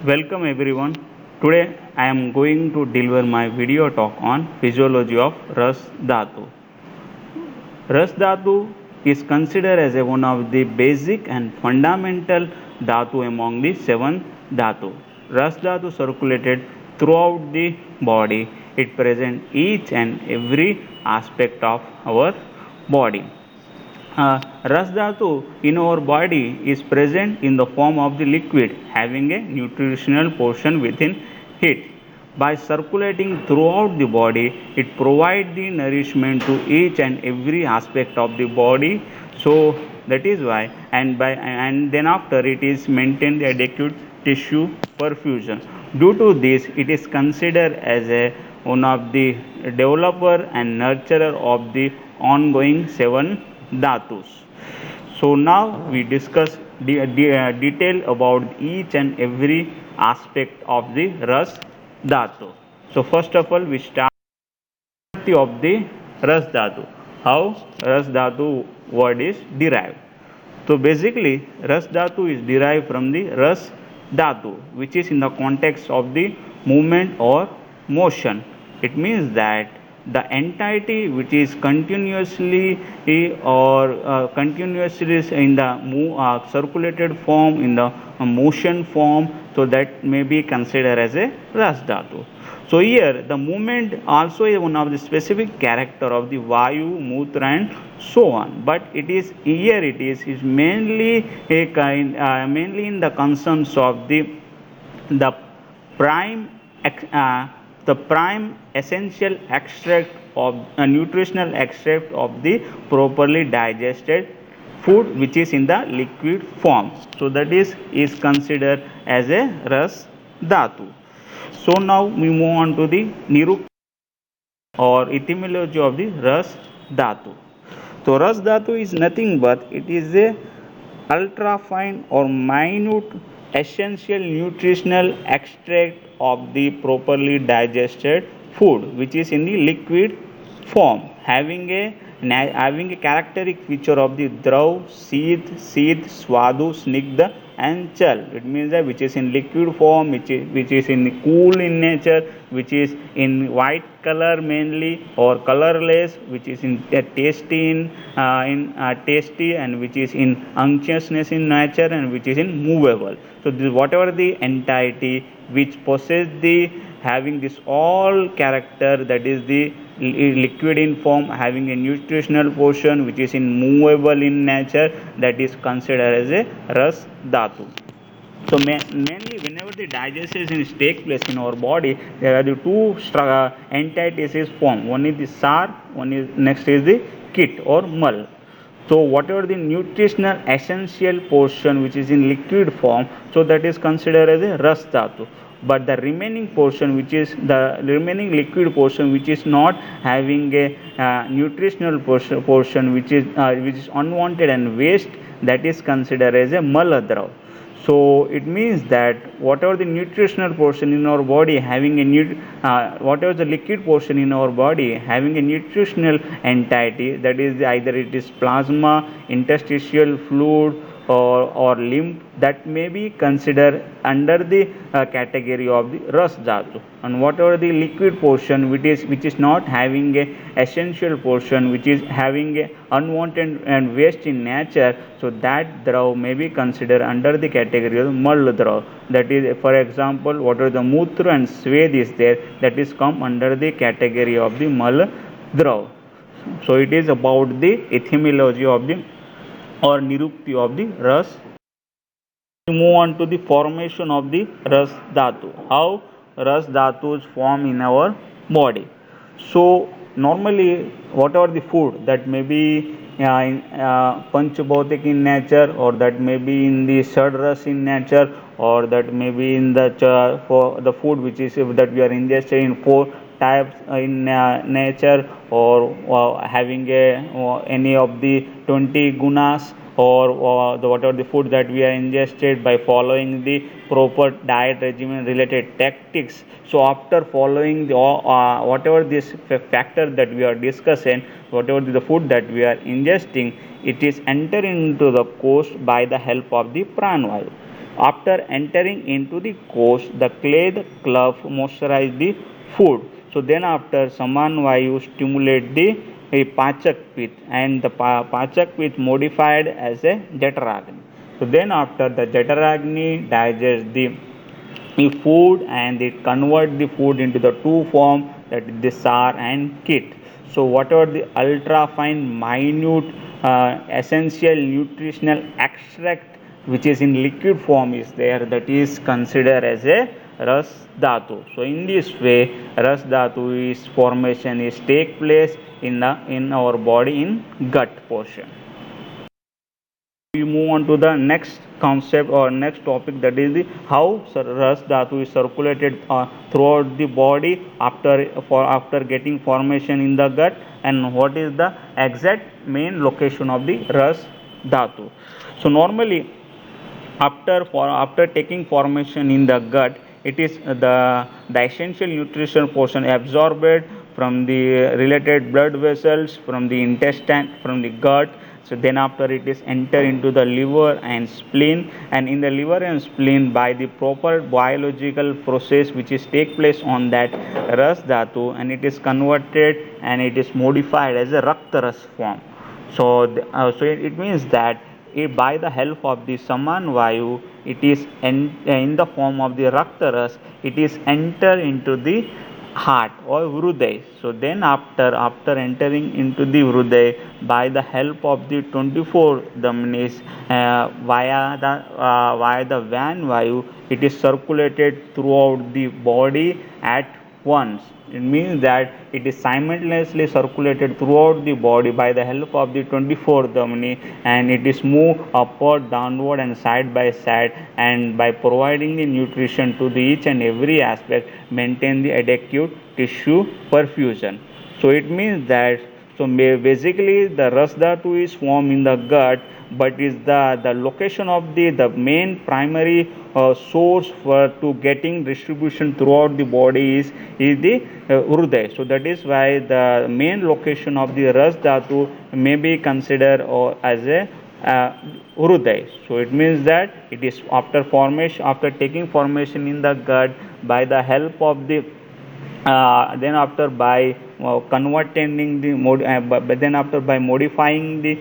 Welcome everyone. Today I am going to deliver my video talk on physiology of Ras Dhatu. Ras Dhatu is considered as one of the basic and fundamental dhatu among the seven dhatu. Ras Dhatu circulated throughout the body. It presents each and every aspect of our body. Ras Dhatu in our body is present in the form of the liquid having a nutritional portion within it. By circulating throughout the body, it provides the nourishment to each and every aspect of the body. So that is why, and then after it is maintained the adequate tissue perfusion. Due to this, it is considered as a one of the developer and nurturer of the ongoing seven dhatus. So now we discuss detail about each and every aspect of the ras dhatu. So first of all we start of the ras dhatu. How ras dhatu word is derived. So basically ras dhatu is derived from the ras dhatu, which is in the context of the movement or motion. It means that the entity which is continuously or continuously in the circulated form in the motion form, so that may be considered as a ras dhatu. So here the movement also is one of the specific character of the vayu, mutra and so on. But it is here it is mainly a kind mainly in the concerns of the prime uh, the prime essential extract of nutritional extract of the properly digested food which is in the liquid form. So that is considered as a ras dhatu. So now we move on to the nirukt or etymology of the ras dhatu. So ras dhatu is nothing but it is a ultra fine or minute essential nutritional extract of the properly digested food which is in the liquid form, having a characteristic feature of the drav, seed, swadu, snigdha and chal. It means that which is in liquid form, which is in cool in nature, which is in white color mainly or colorless, which is in tasty and which is in unctuousness in nature and which is in movable. So this, whatever the entity which possess the having this all character, that is the liquid in form, having a nutritional portion which is in movable in nature, that is considered as a ras dhatu. So mainly whenever the digestion take place in our body, there are the two entities is formed. One is the sar, one is next is the kit or mal. So whatever the nutritional essential portion which is in liquid form, so that is considered as a ras dhatu. But the remaining portion, which is the remaining liquid portion, which is not having a nutritional portion which is unwanted and waste, that is considered as a maladrav. So it means that whatever the nutritional portion in our body having a whatever the liquid portion in our body having a nutritional entity, that is either it is plasma, interstitial fluid or lymph, that may be considered under the category of the ras dhatu. And whatever the liquid portion which is not having a essential portion which is having a unwanted and waste in nature, so that draw may be considered under the category of mal draw. That is, for example, whatever the mutra and swed is there, that is come under the category of the mal draw. So it is about the etymology of the or nirukti of the ras. We move on to the formation of the ras dhatu. How ras dhatus form in our body. So normally whatever the food that may be panchbhautik in nature, or that may be in the sadras in nature, or that may be in the for the food which is that we are ingested in four types in nature, or having a any of the 20 gunas, or whatever the food that we are ingested by following the proper diet regimen related tactics. So after following the whatever this factor that we are discussing, whatever the food that we are ingesting, it is enter into the coast by the help of the pranvayu. After entering into the course, the clay, the club moisturize the food. So then after Saman Vayu stimulate the Pachak pit, and the Pachak pit modified as a Jataragni. So then after the Jataragni digests the food and it convert the food into the two form, that is the sar and kit. So whatever the ultra fine minute essential nutritional extract which is in liquid form is there, that is considered as a ras dhatu. So in this way ras dhatu is formation is take place in our body in gut portion. We move on to the next concept or next topic, that is the how ras dhatu is circulated throughout the body after getting formation in the gut, and what is the exact main location of the ras dhatu. So normally after taking formation in the gut, it is the essential nutrition portion absorbed from the related blood vessels from the intestine from the gut. So then after it is enter into the liver and spleen, and in the liver and spleen by the proper biological process which is take place on that ras dhatu, and it is converted and it is modified as a rakta ras form. So it means that by the help of the Saman Vayu, it is in the form of the Raktaras, it is enter into the heart or Hruday. So then after entering into the Hruday by the help of the 24 Dhamnis via the Van Vayu, it is circulated throughout the body at once. It means that it is simultaneously circulated throughout the body by the help of the 24 dhamni, and it is moved upward, downward and side by side, and by providing the nutrition to the each and every aspect maintain the adequate tissue perfusion. So it means that basically the ras dhatu is formed in the gut, but is the location of the main primary source for to getting distribution throughout the body is the Hruday. So that is why the main location of the ras dhatu may be considered as a Hruday. So it means that it is after taking formation in the gut by the help of the then after by converting the but then after by modifying the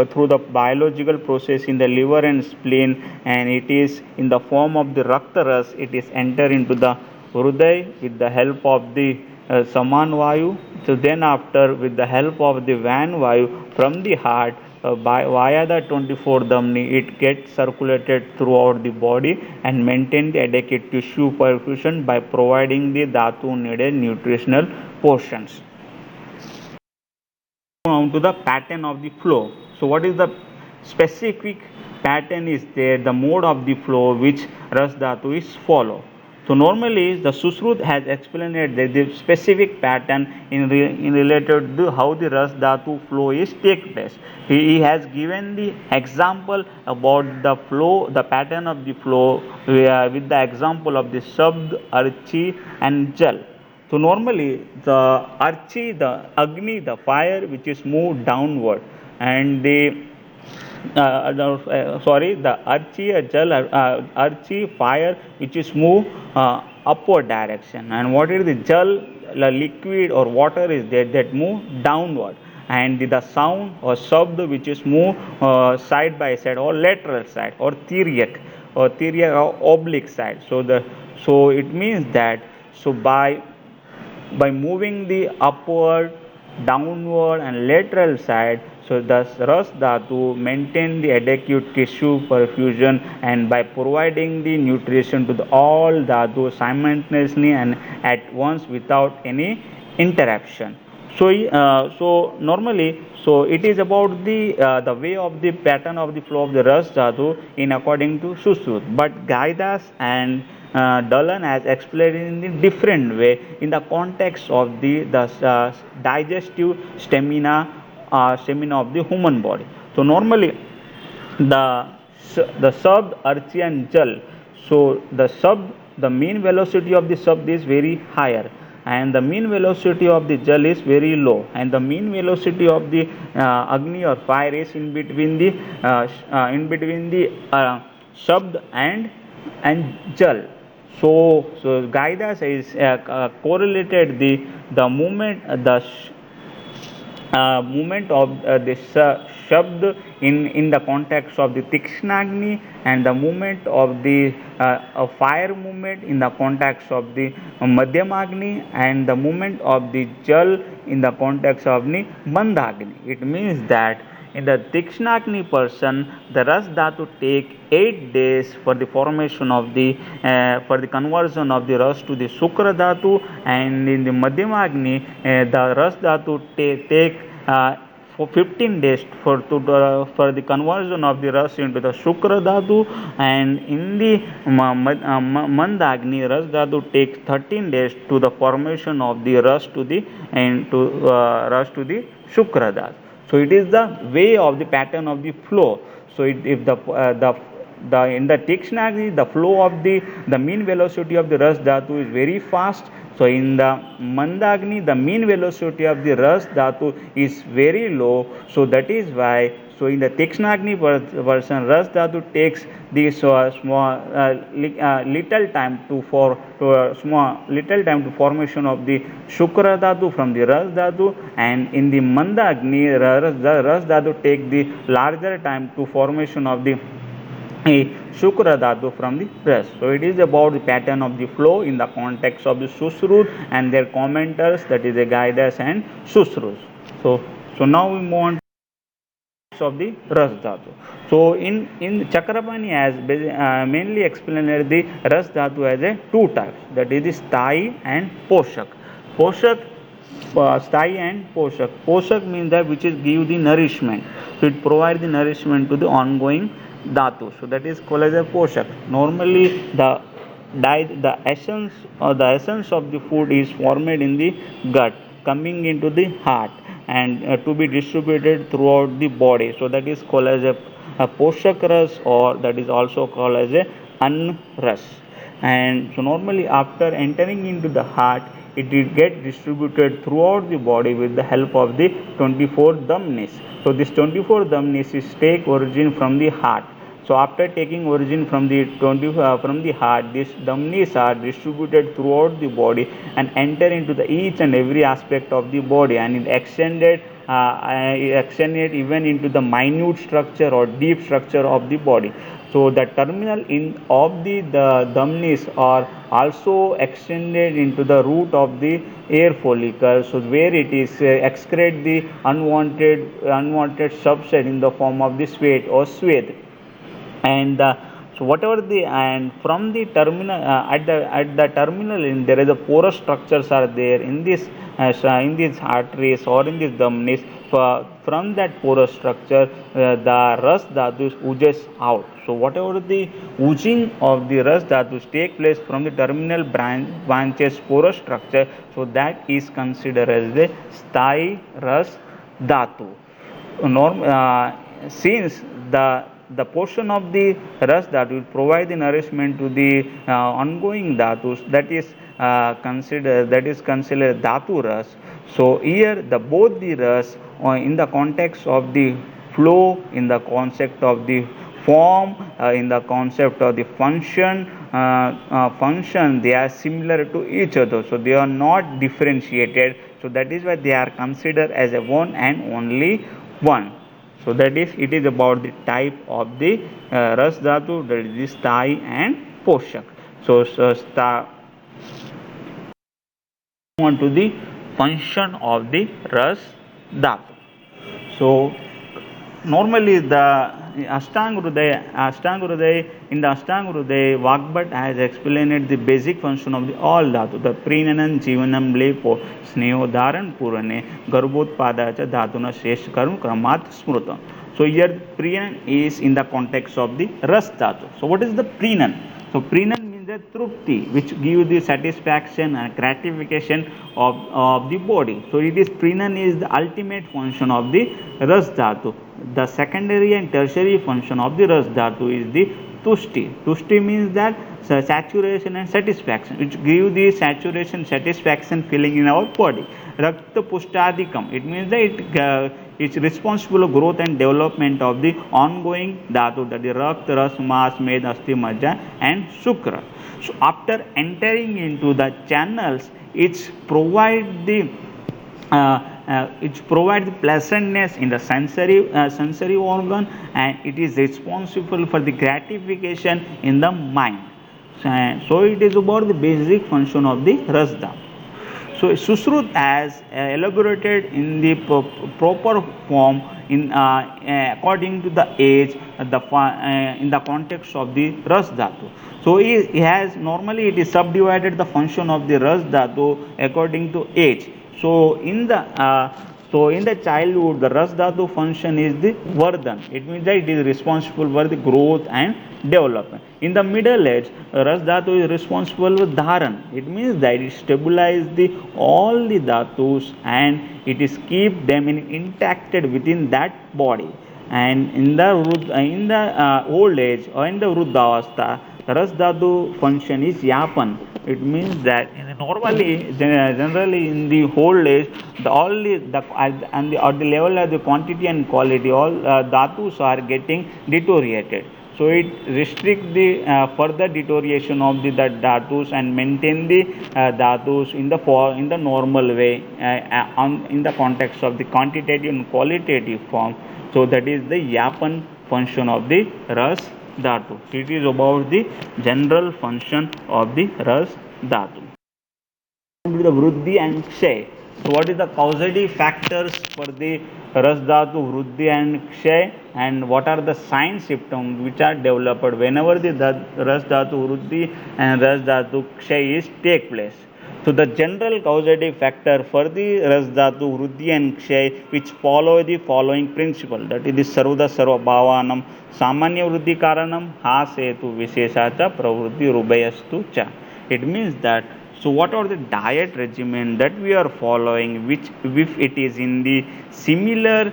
through the biological process in the liver and spleen, and it is in the form of the rakta ras, it is enter into the hruday with the help of the saman vayu. So then after with the help of the van vayu from the heart via the 24 dhamni, it gets circulated throughout the body and maintain the adequate tissue perfusion by providing the dhatu needed nutritional portions. Now to the pattern of the flow. So what is the specific pattern is there, the mode of the flow which ras dhatu is follow. So normally the Sushrut has explained that the specific pattern in related to how the ras dhatu flow is take place. He has given the example about the flow, the pattern of the flow with the example of the Shabd, Archi and Jal. So normally the Archi, the Agni, the fire which is moved downward, and the the archi fire which is move upward direction, and what is the jal, the liquid or water is there that move downward, and the sound or shabd which is move side by side or lateral side or tiryak or oblique side. So it means that so by moving the upward, downward and lateral side, so thus ras dhatu maintain the adequate tissue perfusion and by providing the nutrition to all dhatu simultaneously and at once without any interruption. So normally so it is about the way of the pattern of the flow of the ras dhatu in according to Sushrut, but Gaidas and Dalan has explained in a different way in the context of the digestive stamina of the human body. So normally the shabd, archi and jal. So the shabd, the mean velocity of the shabd is very higher, and the mean velocity of the jal is very low, and the mean velocity of the agni or fire is in between the Shabd and Jal. So Gaida says correlated the movement movement of this shabd in the context of the Tikshnagni, and the movement of the fire movement in the context of the Madhyamagni, and the movement of the Jal in the context of the Mandagni. It means that in the Tikshnagni person, the Ras Dhatu take 8 days for the formation of the for the conversion of the Ras to the Shukra Dhatu, and in the Madhyamagni, the Ras Dhatu take for 15 days for the conversion of the Ras into the Shukra Dhatu, and in the Mandagni, Ras Dhatu takes 13 days to the formation of the Ras to the Ras to the Shukra Dhatu. So it is the way of the pattern of the flow. So if the in the Tikshnagni, the flow of the mean velocity of the Ras Dhatu is very fast. So in the Mandagni, the mean velocity of the Ras Dhatu is very low. So that is why. So in the Tikshnagni version, Ras Dhatu takes this small little time to formation of the Shukra Dhatu from the Ras Dhatu, and in the Mandagni, Ras Dhatu take the larger time to formation of the Shukra Dhatu from the Ras. So it is about the pattern of the flow in the context of the Sushrut and their commenters, that is the Gaidas and Sushrut. So now we move on of the Ras Dhatu. So in Chakrapani has mainly explained the Ras Dhatu as a two types, that is the Sthayi and Poshak. Sthayi and Poshak. Poshak means that which is give the nourishment. So it provides the nourishment to the ongoing dhatu. So that is called as a Poshak. Normally the essence of the food is formed in the gut, coming into the heart, and to be distributed throughout the body. So that is called as a Poshak Ras, or that is also called as a Ann Ras. And so normally after entering into the heart, it will get distributed throughout the body with the help of the 24 dhamnis. So this 24 dhamnis is take origin from the heart. So after taking origin from the heart, these dhamnis are distributed throughout the body and enter into the each and every aspect of the body, and it extended even into the minute structure or deep structure of the body. So the terminal of the dhamnis are also extended into the root of the air follicle, so where it is excrete the unwanted substance in the form of the sweat or sweat. And so whatever and from the terminal at the terminal end, there is a porous structures are there in these arteries or in these dhamnis. From that porous structure, the Ras Dhatus oozes out. So whatever the oozing of the Ras Dhatus take place from the terminal branches porous structure, so that is considered as the Sthayi Ras Dhatu. Since the portion of the Ras Dhatu will provide the nourishment to the ongoing dhatus, that is considered Dhatu Ras. So here both the Ras in the context of the flow, in the concept of the form, in the concept of the function, they are similar to each other. So they are not differentiated. So that is why they are considered as a one and only one. So that is, it is about the type of the Ras Dhatu, that is the Sthayi and Poshak. So on to the function of the Ras Dhatu. So normally the Ashtanga Hridaya, in the Ashtanga Hridaya, Vagbhat has explained the basic function of the all dhatu. The Prinanan Jivanam Lepo Sneho Dharan Purane Garbhotpada Cha Dhatuna Shesh Karm Kramat Smrutam. So here Prinan is in the context of the Ras Dhatu. So what is the Prinan? So Prinan means the trupti, which gives the satisfaction and gratification of the body. So it is Prinan is the ultimate function of the Ras Dhatu. The secondary and tertiary function of the Ras Dhatu is the Tushti. Tushti means that saturation and satisfaction, which give the saturation, satisfaction feeling in our body. Rakta Pushtadikam, it means that is responsible for growth and development of the ongoing dhatu, that is Rakta, Ras, Mas, Med, Asti, Majja and Shukra. So after entering into the channels, it provides the pleasantness in the sensory organ, and it is responsible for the gratification in the mind. So it is about the basic function of the Rasda. So Sushrut as elaborated in the proper form according to the age, in the context of the Ras Dhatu. So he has normally it is subdivided the function of the Ras Dhatu according to age. So in the childhood, the Ras Dhatu function is the Vardhan. It means that it is responsible for the growth and development. In the middle age, Ras Dhatu is responsible for Dharan. It means that it stabilizes all the Dhatus, and it is keep them intact within that body. And in the old age or in the Vruddhavastha, Ras Dhatu function is Yapan. It means that generally in the old age, at the level of the quantity and quality, all dhatus are getting deteriorated. So it restricts the further deterioration of the dhatus and maintain the dhatus in the normal way in the context of the quantitative and qualitative form. So that is the yapan function of the ras dhatu. It is about the general function of the ras dhatu. The Vruddhi and Kshay. So what is the causative factors for the Ras Dhatu, Vruddhi and Kshay, and what are the sign symptoms which are developed whenever the Ras Dhatu, Vruddhi and Ras Dhatu, Kshay is take place. So the general causative factor for the Ras Dhatu, Vruddhi and Kshay, which follow the following principle, that is the Sarvada Sarva Bhavanam Samanya Vruddhi Karanam Hasetu Visheshacha Pravruddhi Rubayastu Cha. It means that so what are the diet regimen that we are following, which if it is in the similar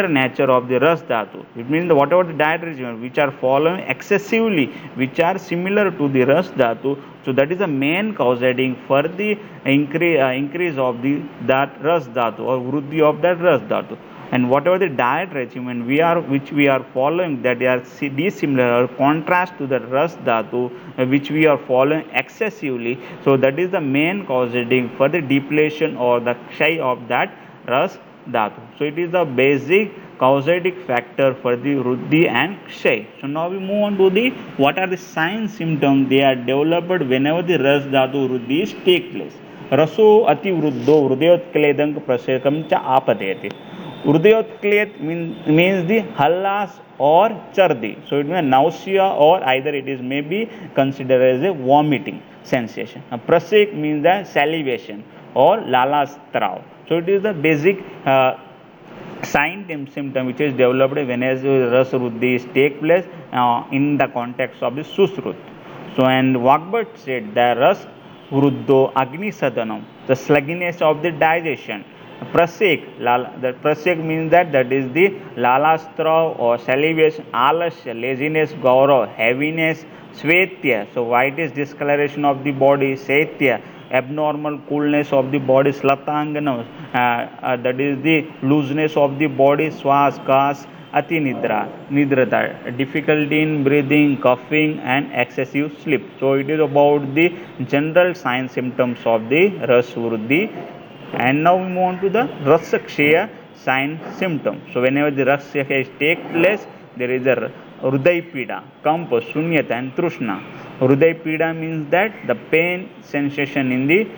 nature of the ras dhatu, it means that whatever the diet regimen which are following excessively, which are similar to the ras dhatu, so that is the main causating for the increase of that ras dhatu or vruddhi of that ras dhatu. And whatever the diet regimen which we are following, that they are dissimilar or contrast to the ras dhatu which we are following excessively, so that is the main causating for the depletion or the kshay of that ras dhatu. So it is the basic causatic factor for the vruddhi and kshay. So now we move on to the what are the sign symptoms they are developed whenever the ras dhatu vruddhi is take place. Raso ati vruddho hridayotkaledang prasekam cha apadeti. Hridayotkled means the hallas or chardi. So it means nausea, or either it is maybe considered as a vomiting sensation. Prasek means the salivation or lalastrav. So it is the basic sign and symptom which is developed whenever ras vruddhi is take place in the context of the sushrut. So and Vagbhat said the ras vruddho agni sadanam, the sluggishness of the digestion. Prasek, that prasek means that is the lalastra or salivation, alasya, laziness, gaurav, heaviness, svetya. So white is discoloration of the body, setya, abnormal coolness of the body, slatangana, that is the looseness of the body, swas, gas, ati nidrata, difficulty in breathing, coughing and excessive sleep. So it is about the general sign symptoms of the ras vruddhi. And now we move on to the rasa kshaya sign symptom. So whenever the rasa kshaya take place, there is a hriday pida, kampa, shunyata and trushna. Hriday pida means that the pain sensation in the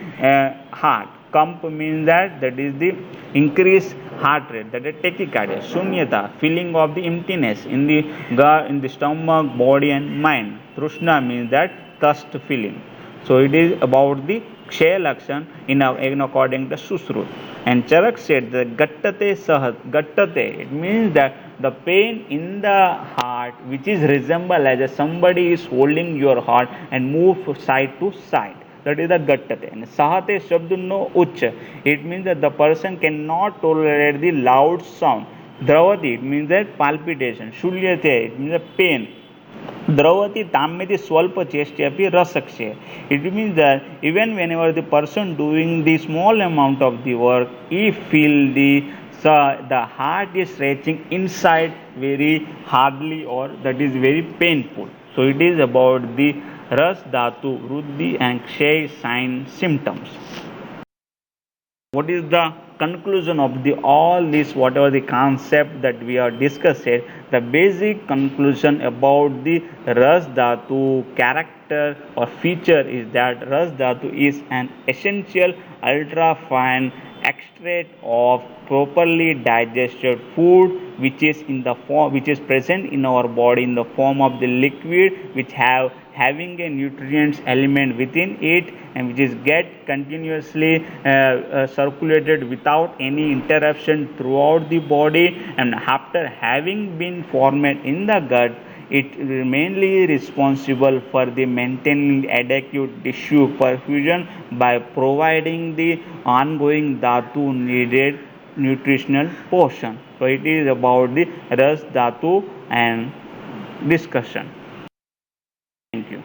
heart. Kamp means that is the increased heart rate, that is tachycardia. Shunyata, feeling of the emptiness in the stomach, body and mind. Trushna means that thirst feeling. So it is about the Kshay Lakshan in according to Sushrut. And Charak said that Gattate Sahat, Gattate, it means that the pain in the heart which is resemble as somebody is holding your heart and move side to side. That is the Gattate. And Sahate Shabdunno Uch, it means that the person cannot tolerate the loud sound. Dravati, it means that palpitation. Shulyate, it means the pain. Dravati tamyati swalpa chestyapi rasakshe. It means that even whenever the person doing the small amount of the work, he feel the So the heart is stretching inside very hardly, or that is very painful. So it is about the Ras Dhatu, Ruddhi and Kshay sign symptoms. What is the conclusion of the all this, whatever the concept that we are discussing? The basic conclusion about the Ras Dhatu character or feature is that Ras Dhatu is an essential ultra fine extract of properly digested food, which is in the form, which is present in our body in the form of the liquid, which having a nutrients element within it, and which is get continuously circulated without any interruption throughout the body, and after having been formed in the gut, it is mainly responsible for the maintaining adequate tissue perfusion by providing the ongoing dhatu needed nutritional portion. So it is about the Ras Dhatu and discussion. Thank you.